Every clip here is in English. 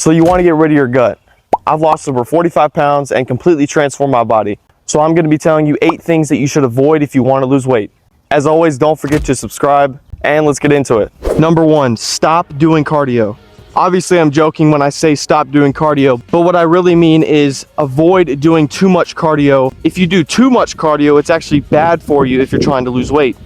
So you want to get rid of your gut. I've lost over 45 pounds and completely transformed my body. So I'm going to be telling you 8 things that you should avoid if you want to lose weight. As always, don't forget to subscribe, and let's get into it. Number 1, stop doing cardio. Obviously, I'm joking when I say stop doing cardio, but what I really mean is avoid doing too much cardio. If you do too much cardio, it's actually bad for you if you're trying to lose weight.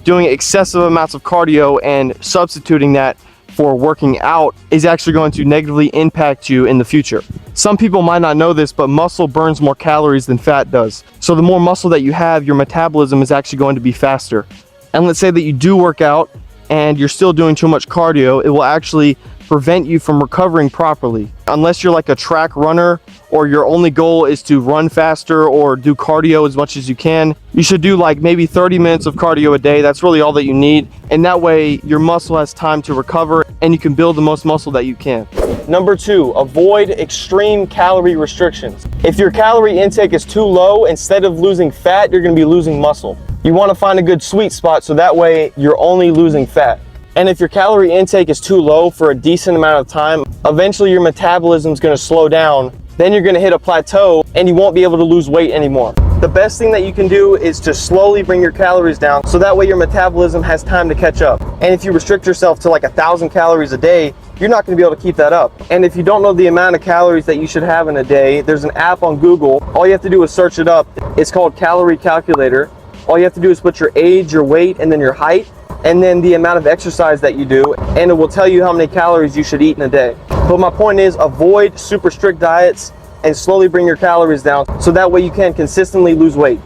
Doing excessive amounts of cardio and substituting that for working out is actually going to negatively impact you in the future. Some people might not know this, but muscle burns more calories than fat does. So the more muscle that you have, your metabolism is actually going to be faster. And let's say that you do work out and you're still doing too much cardio, it will actually prevent you from recovering properly. Unless you're like a track runner or your only goal is to run faster or do cardio as much as you can, you should do like maybe 30 minutes of cardio a day. That's really all that you need. And that way your muscle has time to recover and you can build the most muscle that you can. Number 2, avoid extreme calorie restrictions. If your calorie intake is too low, instead of losing fat, you're going to be losing muscle. You want to find a good sweet spot so that way you're only losing fat. And if your calorie intake is too low for a decent amount of time, eventually your metabolism is going to slow down. Then you're going to hit a plateau and you won't be able to lose weight anymore. The best thing that you can do is to slowly bring your calories down so that way your metabolism has time to catch up. And if you restrict yourself to like 1,000 calories a day, you're not going to be able to keep that up. And if you don't know the amount of calories that you should have in a day, there's an app on Google. All you have to do is search it up. It's called Calorie Calculator. All you have to do is put your age, your weight, and then your height, and then the amount of exercise that you do, and it will tell you how many calories you should eat in a day. But my point is, avoid super strict diets and slowly bring your calories down so that way you can consistently lose weight.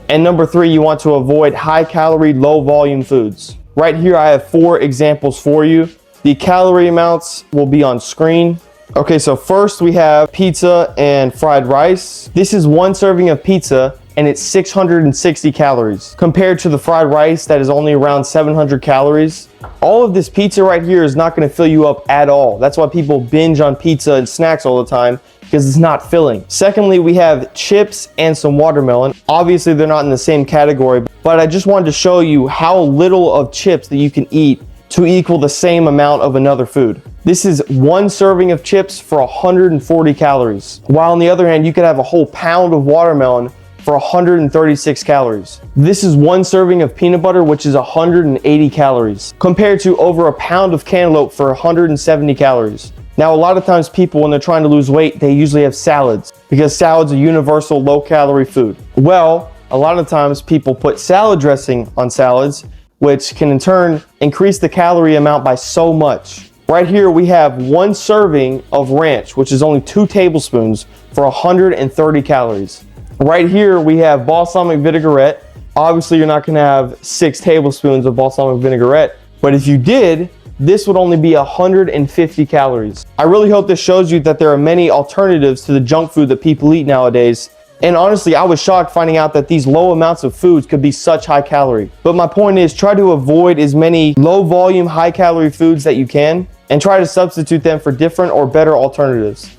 And number 3, you want to avoid high calorie, low volume foods. Right here I have 4 examples for you. The calorie amounts will be on screen. Okay, so first we have pizza and fried rice. This is 1 serving of pizza and it's 660 calories compared to the fried rice that is only around 700 calories. All of this pizza right here is not going to fill you up at all. That's why people binge on pizza and snacks all the time, because it's not filling. Secondly, we have chips and some watermelon. Obviously they're not in the same category, but I just wanted to show you how little of chips that you can eat to equal the same amount of another food. This is 1 serving of chips for 140 calories, while on the other hand you could have a whole pound of watermelon for 136 calories. This is 1 serving of peanut butter, which is 180 calories, compared to over a pound of cantaloupe for 170 calories. Now, a lot of times people, when they're trying to lose weight, they usually have salads because salads are universal low-calorie food. Well, a lot of times people put salad dressing on salads, which can in turn increase the calorie amount by so much. Right here we have 1 serving of ranch, which is only 2 tablespoons for 130 calories. Right here we have balsamic vinaigrette. Obviously you're not going to have 6 tablespoons of balsamic vinaigrette, but if you did, this would only be 150 calories. I really hope this shows you that there are many alternatives to the junk food that people eat nowadays. And honestly, I was shocked finding out that these low amounts of foods could be such high calorie. But my point is, try to avoid as many low volume, high calorie foods that you can, and try to substitute them for different or better alternatives.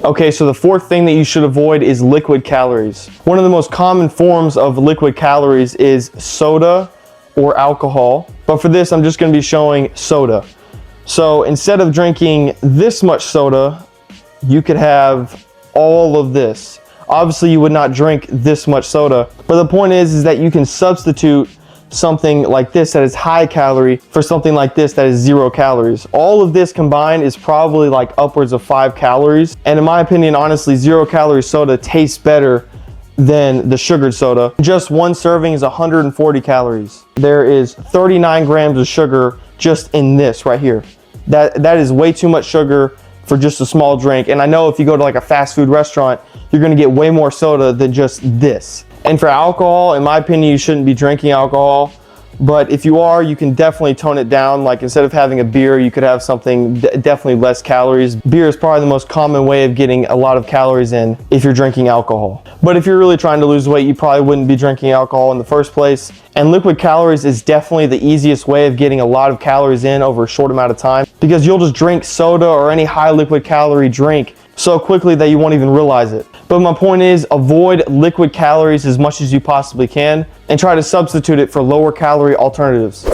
Okay, so the 4th thing that you should avoid is liquid calories. One of the most common forms of liquid calories is soda or alcohol. But for this, I'm just going to be showing soda. So instead of drinking this much soda, you could have all of this. Obviously, you would not drink this much soda. But the point is that you can substitute something like this that is high calorie for something like this that is 0 calories. All of this combined is probably like upwards of 5 calories. And in my opinion, honestly, 0 calorie soda tastes better than the sugared soda. Just 1 serving is 140 calories. There is 39 grams of sugar just in this right here. That is way too much sugar for just a small drink. And I know if you go to like a fast food restaurant, you're gonna get way more soda than just this. And for alcohol, in my opinion, you shouldn't be drinking alcohol. But if you are, you can definitely tone it down. Like instead of having a beer, you could have something definitely less calories. Beer is probably the most common way of getting a lot of calories in if you're drinking alcohol. But if you're really trying to lose weight, you probably wouldn't be drinking alcohol in the first place. And liquid calories is definitely the easiest way of getting a lot of calories in over a short amount of time, because you'll just drink soda or any high liquid calorie drink so quickly that you won't even realize it. But my point is, avoid liquid calories as much as you possibly can and try to substitute it for lower calorie alternatives.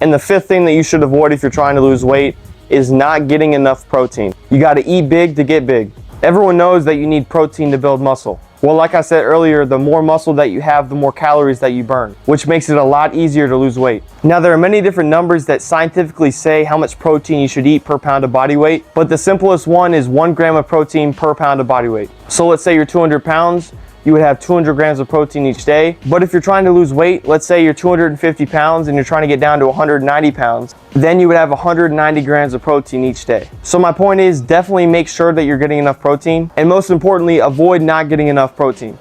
And the 5th thing that you should avoid if you're trying to lose weight is not getting enough protein. You got to eat big to get big. Everyone knows that you need protein to build muscle. Well, like I said earlier, the more muscle that you have, the more calories that you burn, which makes it a lot easier to lose weight. Now, there are many different numbers that scientifically say how much protein you should eat per pound of body weight, but the simplest one is 1 gram of protein per pound of body weight. So let's say you're 200 pounds, you would have 200 grams of protein each day. But if you're trying to lose weight, let's say you're 250 pounds and you're trying to get down to 190 pounds, then you would have 190 grams of protein each day. So my point is, definitely make sure that you're getting enough protein, and most importantly, avoid not getting enough protein.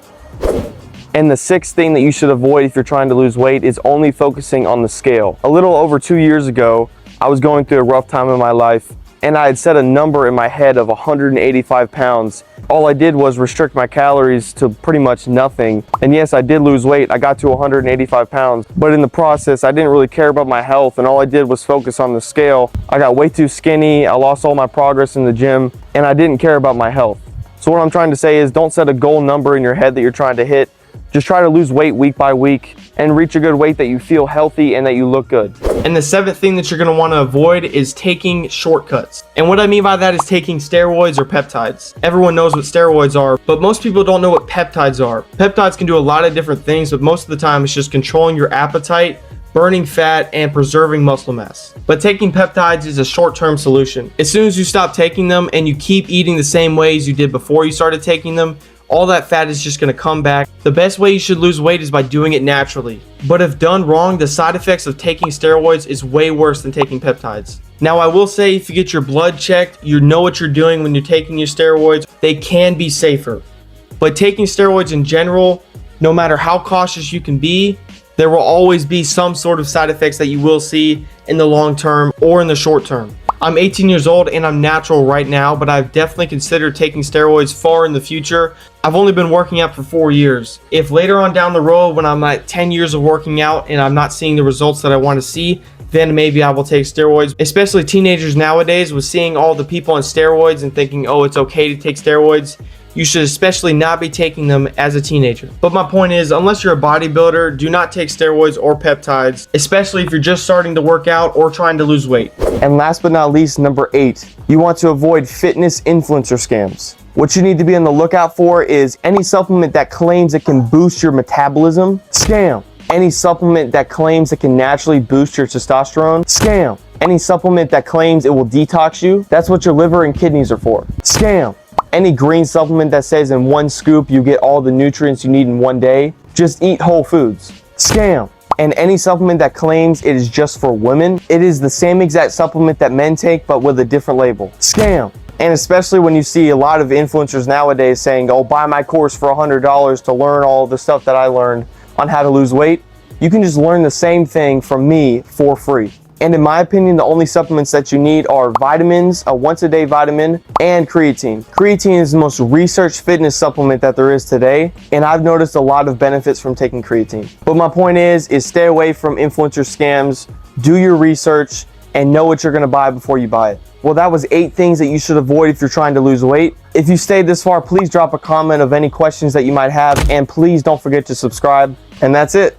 And the sixth thing that you should avoid if you're trying to lose weight is only focusing on the scale. A little over 2 years ago, I was going through a rough time in my life, and I had set a number in my head of 185 pounds. All I did was restrict my calories to pretty much nothing. And yes, I did lose weight. I got to 185 pounds, but in the process, I didn't really care about my health, and all I did was focus on the scale. I got way too skinny. I lost all my progress in the gym, and I didn't care about my health. So what I'm trying to say is, don't set a goal number in your head that you're trying to hit. Just try to lose weight week by week and reach a good weight that you feel healthy and that you look good. And the seventh thing that you're going to want to avoid is taking shortcuts. And what I mean by that is taking steroids or peptides. Everyone knows what steroids are, but most people don't know what peptides are. Peptides can do a lot of different things, but most of the time it's just controlling your appetite, burning fat, and preserving muscle mass. But taking peptides is a short-term solution. As soon as you stop taking them and you keep eating the same way as you did before you started taking them, all that fat is just going to come back. The best way you should lose weight is by doing it naturally. But if done wrong, the side effects of taking steroids is way worse than taking peptides. Now, I will say, if you get your blood checked, you know what you're doing when you're taking your steroids, they can be safer. But taking steroids in general, no matter how cautious you can be, there will always be some sort of side effects that you will see in the long term or in the short term. I'm 18 years old and I'm natural right now, but I've definitely considered taking steroids far in the future. I've only been working out for 4 years. If later on down the road, when I'm at 10 years of working out and I'm not seeing the results that I want to see, then maybe I will take steroids. Especially teenagers nowadays, with seeing all the people on steroids and thinking, oh, it's okay to take steroids. You should especially not be taking them as a teenager. But my point is, unless you're a bodybuilder, do not take steroids or peptides, especially if you're just starting to work out or trying to lose weight. And last but not least, number 8, you want to avoid fitness influencer scams. What you need to be on the lookout for is any supplement that claims it can boost your metabolism, scam. Any supplement that claims it can naturally boost your testosterone, scam. Any supplement that claims it will detox you, that's what your liver and kidneys are for, scam. Any green supplement that says in one scoop you get all the nutrients you need in one day, just eat whole foods, scam. And any supplement that claims it is just for women, it is the same exact supplement that men take but with a different label, scam. And especially when you see a lot of influencers nowadays saying, oh, buy my course for $100 to learn all the stuff that I learned on how to lose weight, you can just learn the same thing from me for free. And in my opinion, the only supplements that you need are vitamins, a once-a-day vitamin, and creatine. Creatine is the most researched fitness supplement that there is today, and I've noticed a lot of benefits from taking creatine. But my point is stay away from influencer scams, do your research, and know what you're gonna buy before you buy it. Well, that was 8 things that you should avoid if you're trying to lose weight. If you stayed this far, please drop a comment of any questions that you might have, and please don't forget to subscribe. And that's it.